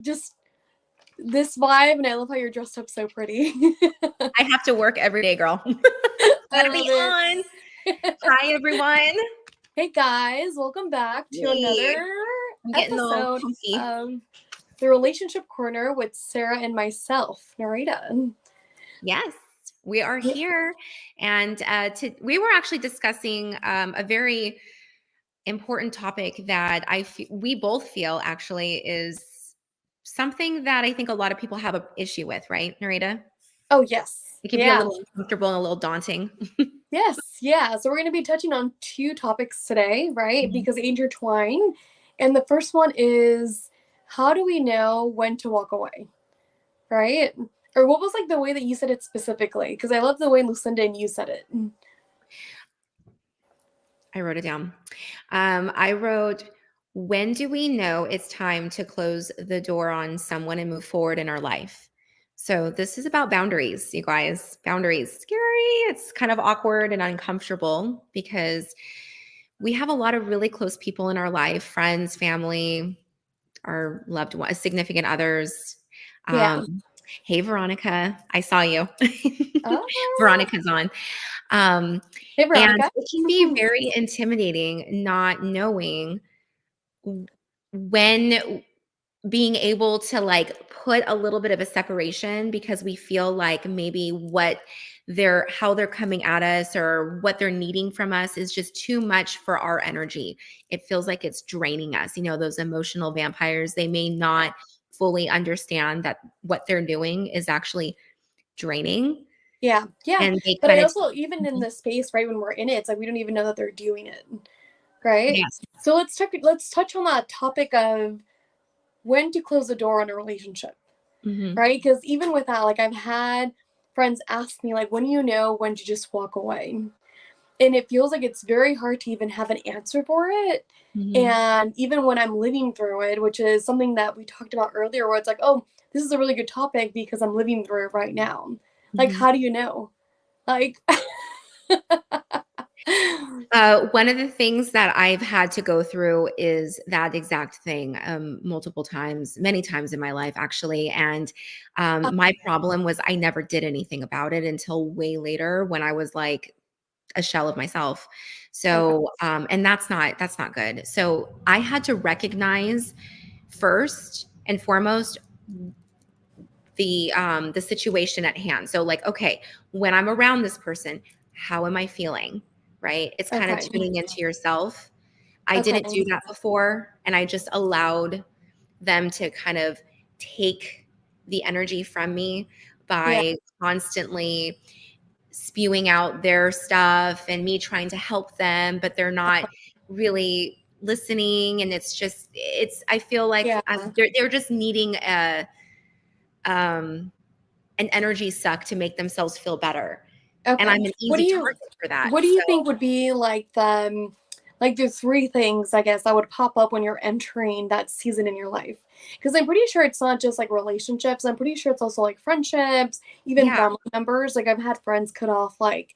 just this vibe, and I love how you're dressed up so pretty. I have to work every day, girl. Gotta be on. Hi, everyone. Hey, guys. Welcome back to another episode of The Relationship Corner with Sarah and myself, Nereyda. Yes, we are here. And we were actually discussing a very important topic that we both feel actually is something that I think a lot of people have an issue with, right, Nereyda? Oh, yes. It can be a little uncomfortable and a little daunting. Yes. Yeah. So we're going to be touching on two topics today, right? Mm-hmm. Because they intertwine. And the first one is, how do we know when to walk away? Right? Or what was like the way that you said it specifically? Because I love the way Lucinda and you said it. I wrote it down. I wrote, when do we know it's time to close the door on someone and move forward in our life? So this is about boundaries, you guys. Boundaries, scary. It's kind of awkward and uncomfortable because we have a lot of really close people in our life, friends, family, our loved ones, significant others. Yeah. Hey, Veronica, I saw you. Oh. Veronica's on. Hey, Veronica. And it can be very intimidating not knowing when being able to like put a little bit of a separation because we feel like maybe how they're coming at us or what they're needing from us is just too much for our energy. It feels like it's draining us. You know, those emotional vampires, they may not fully understand that what they're doing is actually draining. Yeah. Yeah. And but I also, even in the space, right, when we're in it, it's like we don't even know that they're doing it. Right? Yes. So let's touch on that topic of when to close the door on a relationship, right? Because even with that, like I've had friends ask me, like, when do you know when to just walk away? And it feels like it's very hard to even have an answer for it. And even when I'm living through it, which is something that we talked about earlier, where it's like, oh, this is a really good topic because I'm living through it right now. Like, how do you know? Like... One of the things that I've had to go through is that exact thing multiple times, many times in my life, actually. And my problem was I never did anything about it until way later when I was like a shell of myself. So, and that's not good. So I had to recognize first and foremost the situation at hand. So like, okay, when I'm around this person, how am I feeling? Right? It's kind of tuning into yourself. I didn't do that before, and I just allowed them to kind of take the energy from me by constantly spewing out their stuff and me trying to help them, but they're not really listening. And I feel like they're just needing an energy suck to make themselves feel better. And I'm an easy target for that. What do you think would be like the three things, I guess, that would pop up when you're entering that season in your life? Because I'm pretty sure it's not just like relationships. I'm pretty sure it's also like friendships, even family members. Like I've had friends cut off like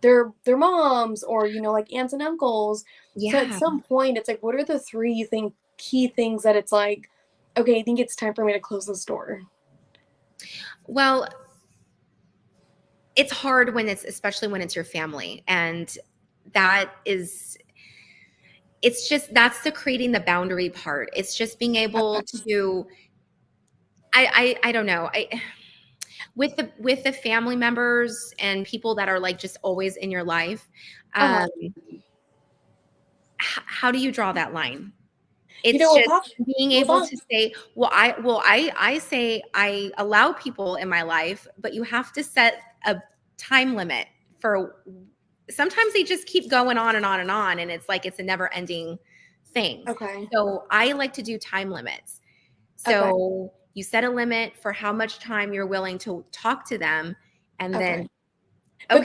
their moms or, you know, like aunts and uncles. So at some point it's like, what are the three you think key things that it's like, okay, I think it's time for me to close this door? Well, it's hard especially when it's your family. And that's the creating the boundary part. It's just being able to, I don't know. With the family members and people that are like just always in your life, how do you draw that line? It's just being able to say, I say I allow people in my life, but you have to set a time limit for. Sometimes they just keep going on and on and on, and it's like it's a never ending thing. Okay. So I like to do time limits. So you set a limit for how much time you're willing to talk to them, and then. But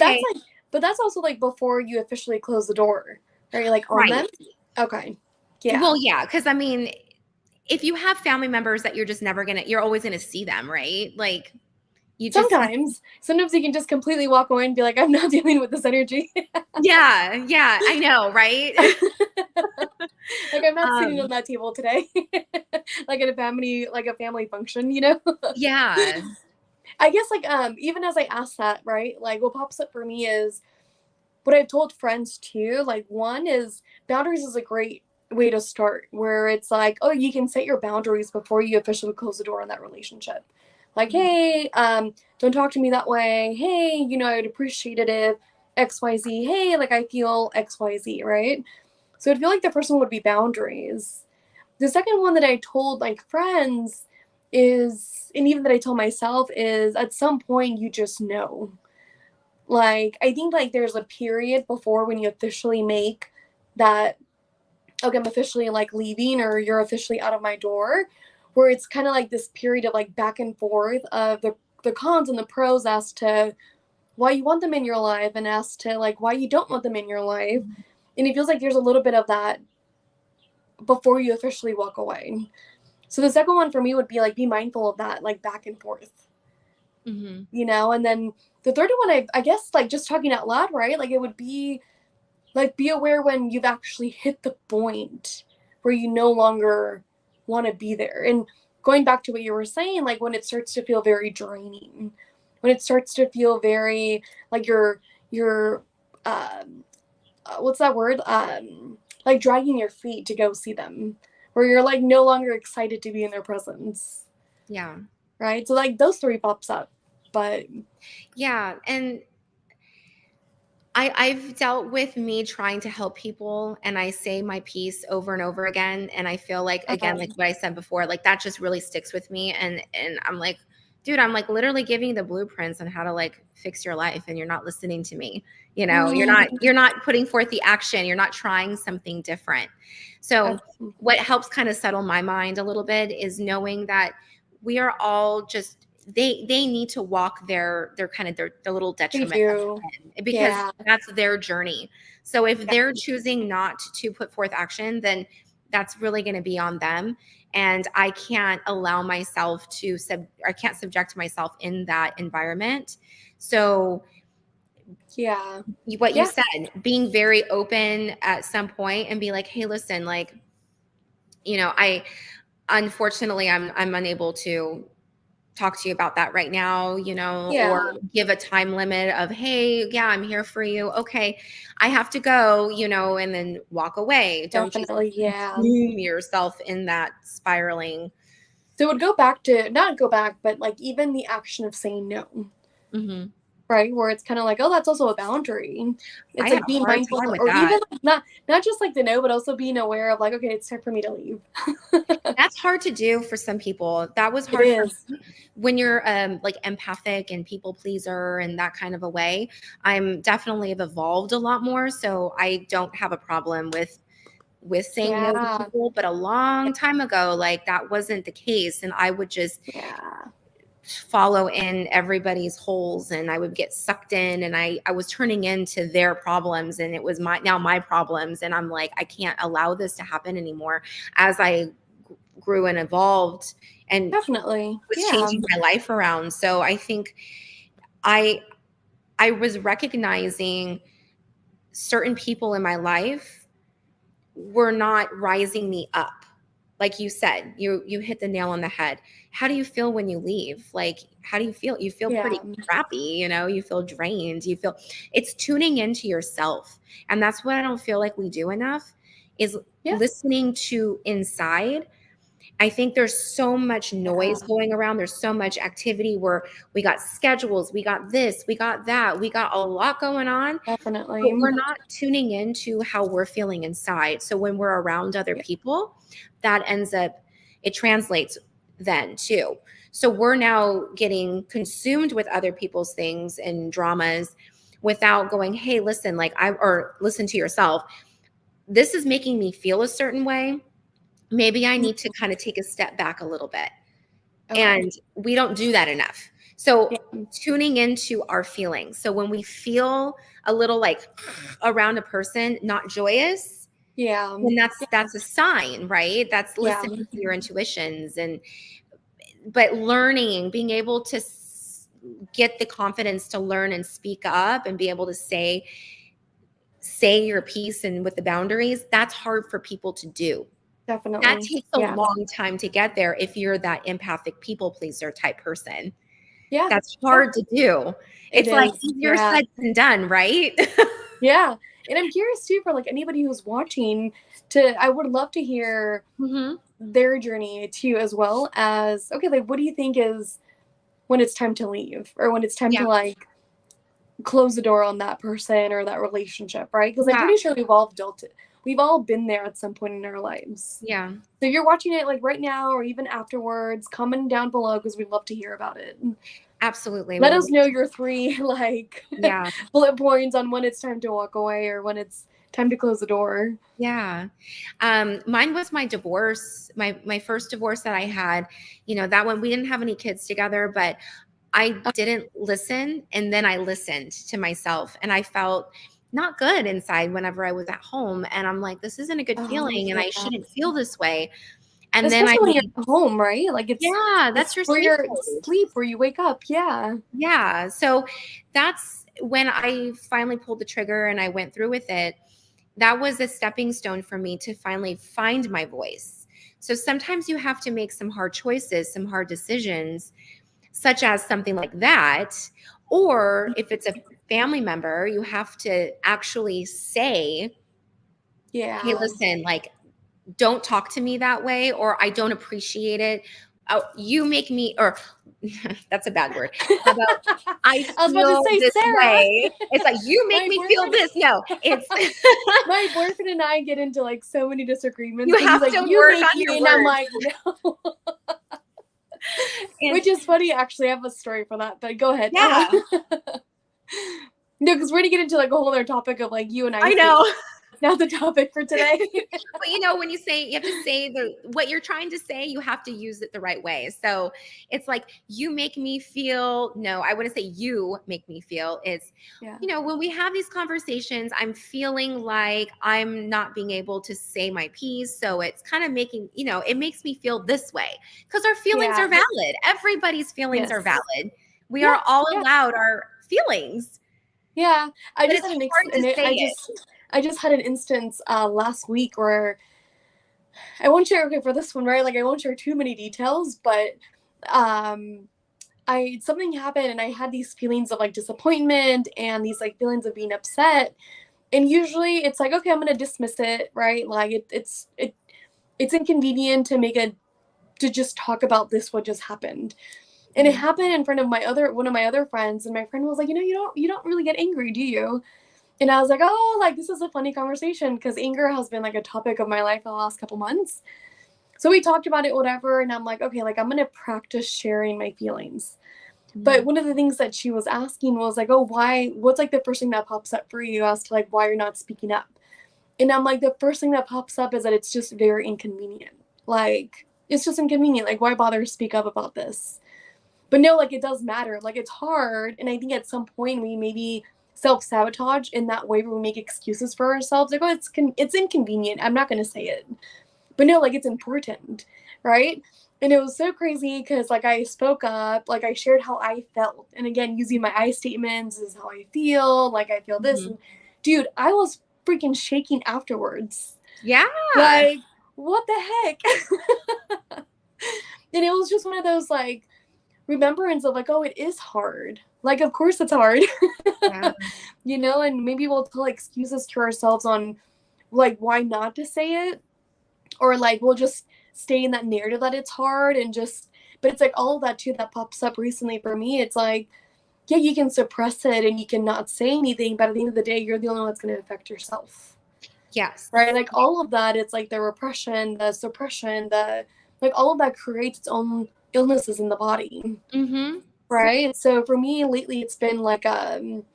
that's also like before you officially close the door, right? Like on them. Okay. Yeah. Well, yeah, because I mean, if you have family members that you're just never you're always gonna see them, right? Like, Sometimes you can just completely walk away and be like, I'm not dealing with this energy. Yeah, I know, right? Like, I'm not sitting on that table today. Like at a family function, you know? Yeah. I guess like even as I ask that, right? Like what pops up for me is what I've told friends too. Like one is boundaries is a great way to start where it's like, oh, you can set your boundaries before you officially close the door on that relationship. Like, hey, don't talk to me that way. Hey, I'd appreciate it if XYZ. Hey, like I feel XYZ, right? So I feel like the first one would be boundaries. The second one that I told like friends is, and even that I tell myself is at some point you just know. Like, I think like there's a period before when you officially make that, okay, I'm officially like leaving or you're officially out of my door, where it's kind of like this period of like back and forth of the cons and the pros as to why you want them in your life and as to like why you don't want them in your life. And it feels like there's a little bit of that before you officially walk away. So the second one for me would be like be mindful of that, like back and forth. And then the third one, I guess like just talking out loud, right? Like it would be like be aware when you've actually hit the point where you no longer want to be there. And going back to what you were saying, like when it starts to feel very draining, when it starts to feel very like you're what's that word? Like dragging your feet to go see them, where you're like no longer excited to be in their presence. Yeah. Right. So like those three pops up. But yeah, and I've dealt with me trying to help people and I say my piece over and over again. And I feel like, again, like what I said before, like that just really sticks with me. And I'm like, dude, I'm like literally giving you the blueprints on how to like fix your life and you're not listening to me. You're not putting forth the action. You're not trying something different. So what helps kind of settle my mind a little bit is knowing that we are all just they need to walk their kind of their little detriment because that's their journey. So if they're choosing not to put forth action, then that's really going to be on them. And I can't allow myself to I can't subject myself in that environment. So what you said, being very open at some point and be like, hey, listen, like, unfortunately I'm unable to talk to you about that right now, or give a time limit of, hey, yeah, I'm here for you. Okay, I have to go, and then walk away. Definitely, Don't just consume yourself in that spiraling. So it would go back to, not go back, but like even the action of saying no. Right, where it's kind of like, oh, that's also a boundary. It's like being mindful, or even like not just like the no, but also being aware of like, okay, it's time for me to leave. That's hard to do for some people. That was hard for me. When you're like empathic and people pleaser and that kind of a way. I'm definitely have evolved a lot more, so I don't have a problem with saying no to people. But a long time ago, like that wasn't the case, and I would just follow in everybody's holes and I would get sucked in and I was turning into their problems and it was my problems. And I'm like, I can't allow this to happen anymore. As I grew and evolved and definitely was changing my life around. So I think I was recognizing certain people in my life were not rising me up. Like you said, you hit the nail on the head. How do you feel when you leave? Like, how do you feel? You feel pretty crappy, you feel drained. It's tuning into yourself. And that's what I don't feel like we do enough is listening to inside. I think there's so much noise going around. There's so much activity where we got schedules, we got this, we got that, we got a lot going on. Definitely. But we're not tuning into how we're feeling inside. So when we're around other people, that it translates then too. So we're now getting consumed with other people's things and dramas without going, hey, listen, or listen to yourself. This is making me feel a certain way. Maybe I need to kind of take a step back a little bit. And we don't do that enough. So tuning into our feelings. So when we feel a little like around a person, not joyous, and that's a sign, right? That's listening to your intuitions but learning, being able to get the confidence to learn and speak up and be able to say your piece and with the boundaries, that's hard for people to do. Definitely. That takes a long time to get there if you're that empathic people pleaser type person. Yeah. That's hard to do. It's like easier said than done, right? Yeah. And I'm curious too, for like anybody who's watching, I would love to hear their journey too, as well as, okay, like what do you think is when it's time to leave, or when it's time to like close the door on that person or that relationship, right? Because I'm pretty sure we've all been there at some point in our lives. Yeah. So if you're watching it like right now or even afterwards, comment down below because we'd love to hear about it. Absolutely. Let us know your 3 like bullet points on when it's time to walk away or when it's time to close the door. Yeah. Mine was my divorce, my first divorce that I had. You know, that one, we didn't have any kids together, but I didn't listen. And then I listened to myself and I felt not good inside whenever I was at home. And I'm like, this isn't a good feeling and I shouldn't feel this way. And especially then when you're home, right? Like it's that's your sleep where you wake up. Yeah. Yeah. So that's when I finally pulled the trigger and I went through with it. That was a stepping stone for me to finally find my voice. So sometimes you have to make some hard choices, some hard decisions, such as something like that. Or if it's a family member, you have to actually say, hey, listen, like, don't talk to me that way, or I don't appreciate it. Oh, you make me, or that's a bad word. How about I was about to say, this Sarah. Way. It's like, you make me feel this. No, it's my boyfriend and I get into like so many disagreements. You have to work on your words. I'm like, no. Which is funny, actually. I have a story for that, but go ahead. Yeah. No, because we're going to get into like a whole other topic of like you and I. I know. Not the topic for today. But you know, when you have to say what you're trying to say, you have to use it the right way. So it's like, you make me feel, no, I wouldn't say you make me feel. It's, you know, when we have these conversations, I'm feeling like I'm not being able to say my piece. So it's kind of making, you know, it makes me feel this way because our feelings are valid. Everybody's feelings are valid. We are all allowed our feelings. Yeah. I just had an instance last week where I won't share, for this one, right? Like I won't share too many details, but something happened and I had these feelings of like disappointment and these like feelings of being upset. And usually it's like, okay, I'm going to dismiss it, right? Like it's inconvenient to just talk about what just happened. And it happened in front of one of my other friends, and my friend was like, you know, you don't really get angry, do you? And I was like, oh, like, this is a funny conversation because anger has been like a topic of my life the last couple months. So we talked about it, whatever. And I'm like, okay, like I'm going to practice sharing my feelings. But one of the things that she was asking was like, oh, what's like the first thing that pops up for you as to like why you're not speaking up? And I'm like, the first thing that pops up is that it's just very inconvenient. Like, it's just inconvenient. Like, why bother to speak up about this? But no, like, it does matter. Like, it's hard. And I think at some point we maybe self-sabotage in that way where we make excuses for ourselves. Like, oh, it's inconvenient. I'm not going to say it. But no, like, it's important, right? And it was so crazy because, like, I spoke up. Like, I shared how I felt. And again, using my I statements, this is how I feel. Like, I feel this. And, dude, I was freaking shaking afterwards. Yeah. Like, what the heck? And it was just one of those, like, remembrance of like, oh, it is hard. Like, of course it's hard. You know, and maybe we'll tell excuses to ourselves on like why not to say it, or like we'll just stay in that narrative that it's hard and but it's like all of that too that pops up recently for me. It's like, yeah, you can suppress it and you can not say anything, but at the end of the day, you're the only one that's going to affect yourself. Yes. Right. Like all of that, it's like the repression, the suppression, like all of that creates its own illnesses in the body. Right. So for me lately, it's been like not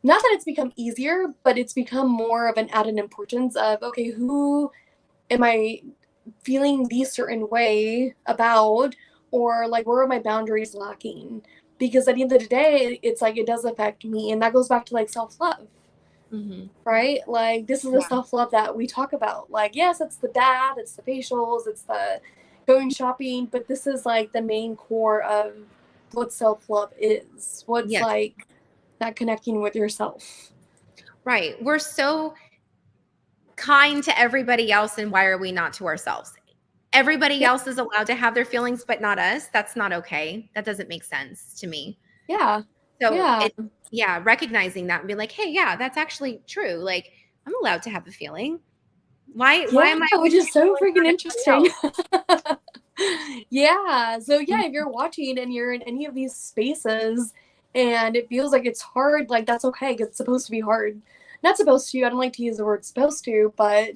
that it's become easier, but it's become more of an added importance of, okay, who am I feeling these certain way about, or like where are my boundaries lacking? Because at the end of the day, it's like it does affect me, and that goes back to like self-love. Right? Like this is the self-love that we talk about. Like, yes, it's the bath, it's the facials, it's the going shopping, but this is like the main core of what self-love is. What's Yes. like that connecting with yourself. Right. We're so kind to everybody else, and why are we not to ourselves? Everybody Yeah. else is allowed to have their feelings, but not us. That's not okay. That doesn't make sense to me. Yeah. So Yeah. yeah, recognizing that and be like, hey, yeah, that's actually true. Like, I'm allowed to have a feeling. Why Yeah, am I which always is so feeling freaking for interesting. everybody Yeah. So yeah, else? if you're watching and you're in any of these spaces and it feels like it's hard, like that's okay. 'Cause it's supposed to be hard. Not supposed to. I don't like to use the word supposed to, but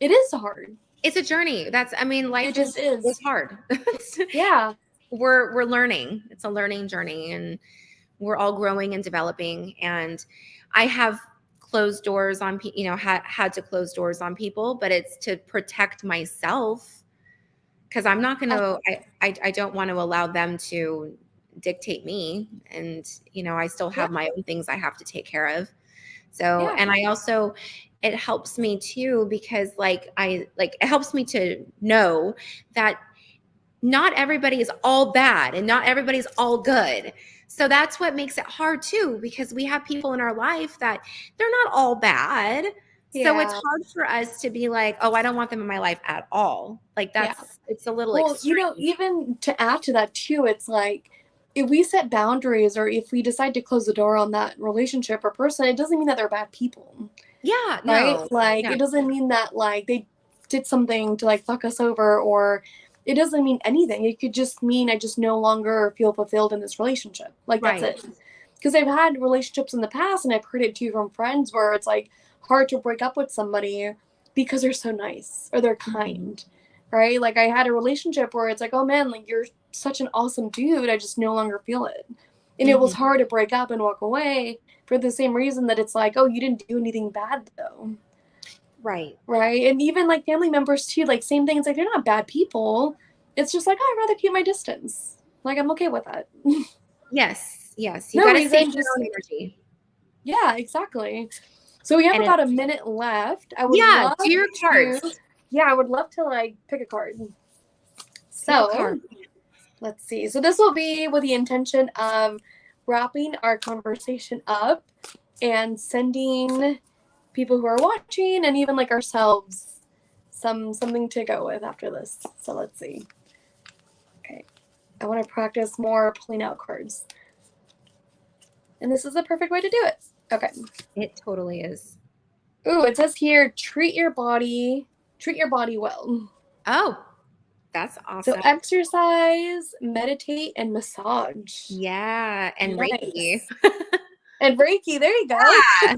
it is hard. It's a journey. I mean, It life just is is. hard. Yeah. We're learning. It's a learning journey, and we're all growing and developing. And I have closed doors on had to close doors on people, but it's to protect myself, because I'm not going to I don't want to allow them to dictate me. And I still Yeah. have my own things I have to take care of. So, Yeah. and I also, it helps me too, because it helps me to know that not everybody is all bad and not everybody's all good. So that's what makes it hard too, because we have people in our life that they're not all bad. So it's Yeah. hard for us to be like, oh, I don't want them in my life at all. Like Yeah. it's a little Well, extreme. even to add to that too, it's like if we set boundaries or if we decide to close the door on that relationship or person, it doesn't mean that they're bad people, Yeah, right? no. Like Yeah, it doesn't mean that like they did something to like fuck us over, or it doesn't mean anything. It could just mean I just no longer feel fulfilled in this relationship. Like that's right. it. Because I've had relationships in the past and I've heard it too from friends where it's like hard to break up with somebody because they're so nice or they're Mhm. kind, right? Like I had a relationship where it's like, oh man, like you're such an awesome dude. I just no longer feel it. And it was Mhm. hard to break up and walk away for the same reason that it's like, oh, you didn't do anything bad though. Right. Right. And even like family members too, like same thing. It's like they're not bad people. It's just like, oh, I'd rather keep my distance. Like I'm okay with that. Yes. Yes. You No got to save reason, your just own energy. yeah, exactly. So we have And about a minute left. I would yeah, love do your to, cards. yeah, I would love to like pick a card. Pick a So card. let's see. So this will be with the intention of wrapping our conversation up and sending people who are watching and even like ourselves something to go with after this. So let's see. Okay. I want to practice more pulling out cards. And this is the perfect way to do it. Okay. It totally is. Ooh, it says here, treat your body well. Oh, that's So awesome. exercise, meditate, and massage. Yeah, and Reiki. Nice. And Reiki, there you go. Yeah.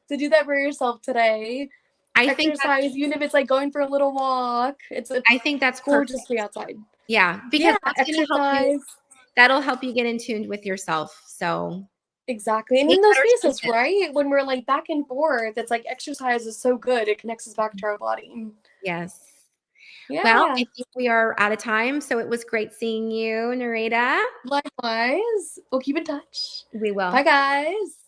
To do that for yourself today. I think Exercise, even if it's like going for a little walk. It's that's perfect. gorgeous to be outside. Yeah, because Yeah, that's going to help you. exercise. That'll help you get in tune with yourself. So Exactly. And make in those better spaces, choices. right? When we're like back and forth, it's like exercise is so good. It connects us back to our body. Yes. Well, Yeah. I think we are out of time. So it was great seeing you, Nereyda. Likewise. We'll keep in touch. We will. Bye, guys.